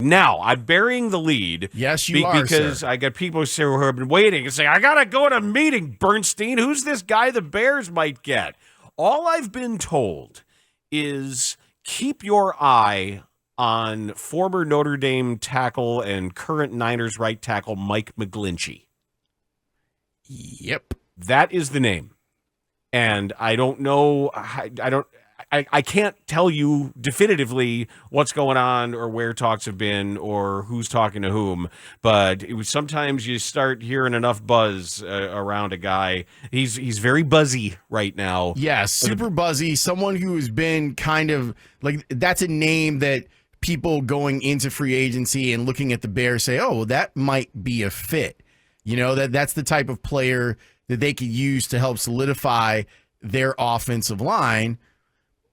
Now, I'm burying the lead. Yes, you are, because sir. I got people who have been waiting and saying, I got to go to a meeting, Bernstein. Who's this guy the Bears might get? All I've been told is keep your eye on former Notre Dame tackle and current Niners right tackle Mike McGlinchey. Yep. That is the name. And I don't know, I can't tell you definitively what's going on or where talks have been or who's talking to whom, but sometimes you start hearing enough buzz around a guy. He's very buzzy right now. Yeah, super buzzy. Someone who has been kind of like, that's a name that people going into free agency and looking at the Bears say, oh, well, that might be a fit. You know, that's the type of player that they could use to help solidify their offensive line.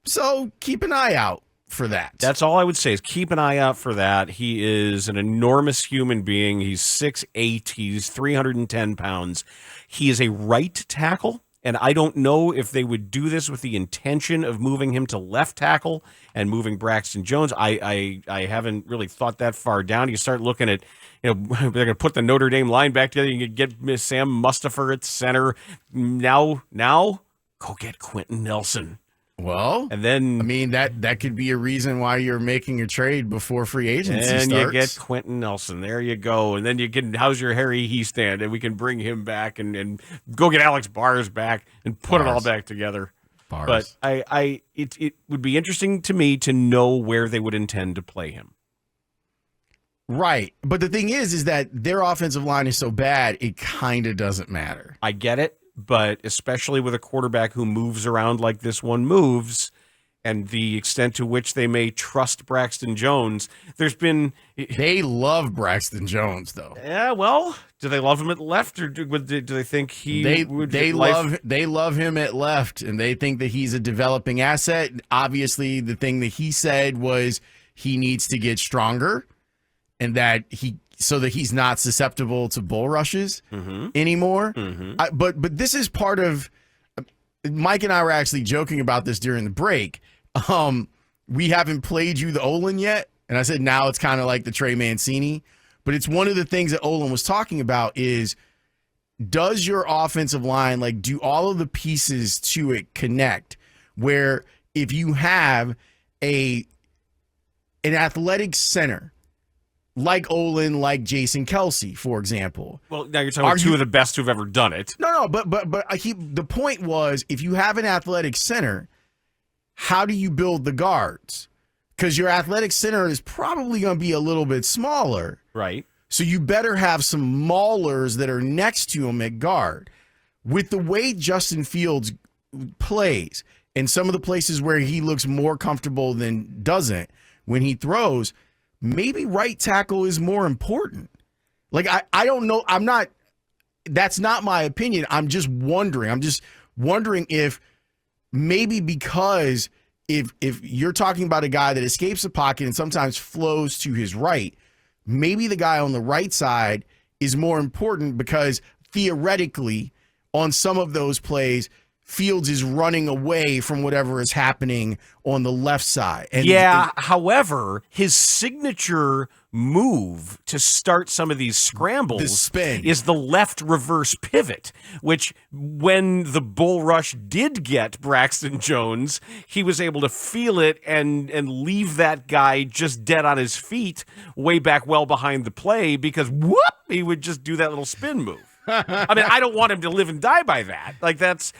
So keep an eye out for that. That's all I would say is keep an eye out for that. He is an enormous human being. He's 6'8". He's 310 pounds. He is a right tackle, and I don't know if they would do this with the intention of moving him to left tackle and moving Braxton Jones. I haven't really thought that far down. You start looking at, they're going to put the Notre Dame line back together. You can get Sam Mustipher at center. Now, go get Quentin Nelson. Well, and then I mean that could be a reason why you're making a trade before free agency starts. And you get Quentin Nelson. There you go. And then you can, how's your Harry Heastand? And we can bring him back and go get Alex Bars back and put it all back together. Bars. But it would be interesting to me to know where they would intend to play him. Right. But the thing is that their offensive line is so bad, it kind of doesn't matter. I get it. But especially with a quarterback who moves around like this one moves, and the extent to which they may trust Braxton Jones, They love Braxton Jones, though. Yeah, well, do they love him at left, or do they think They love him at left, and they think that he's a developing asset. Obviously, the thing that he said was he needs to get stronger, and that so that he's not susceptible to bull rushes anymore. But this is part of, Mike and I were actually joking about this during the break. We haven't played you the Olin yet. And I said, now it's kind of like the Trey Mancini. But it's one of the things that Olin was talking about is, does your offensive line, like, do all of the pieces to it connect? Where if you have an athletic center, like Olin, like Jason Kelce, for example. Well, now you're talking about two of the best who've ever done it. No, but the point was, if you have an athletic center, how do you build the guards? Because your athletic center is probably going to be a little bit smaller. Right. So you better have some maulers that are next to him at guard. With the way Justin Fields plays, and some of the places where he looks more comfortable than doesn't when he throws, maybe right tackle is more important. Like, I don't know. That's not my opinion. I'm just wondering if maybe because if you're talking about a guy that escapes the pocket and sometimes flows to his right, maybe the guy on the right side is more important because theoretically on some of those plays, Fields is running away from whatever is happening on the left side. And however, his signature move to start some of these scrambles, the spin, is the left reverse pivot, which when the bull rush did get Braxton Jones, he was able to feel it and leave that guy just dead on his feet way back well behind the play because whoop, he would just do that little spin move. I mean, I don't want him to live and die by that. Like that's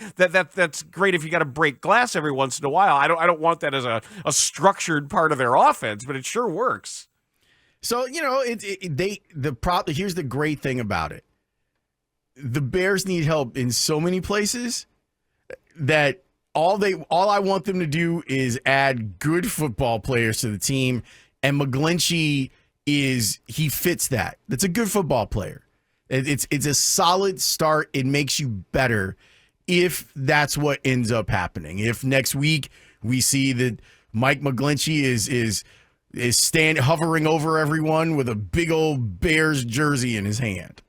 great if you got to break glass every once in a while. I don't want that as a structured part of their offense, but it sure works. So, you know, here's the great thing about it. The Bears need help in so many places that all I want them to do is add good football players to the team, and McGlinchey he fits that. That's a good football player. It's a solid start. It makes you better if that's what ends up happening. If next week we see that Mike McGlinchey is hovering over everyone with a big old Bears jersey in his hand.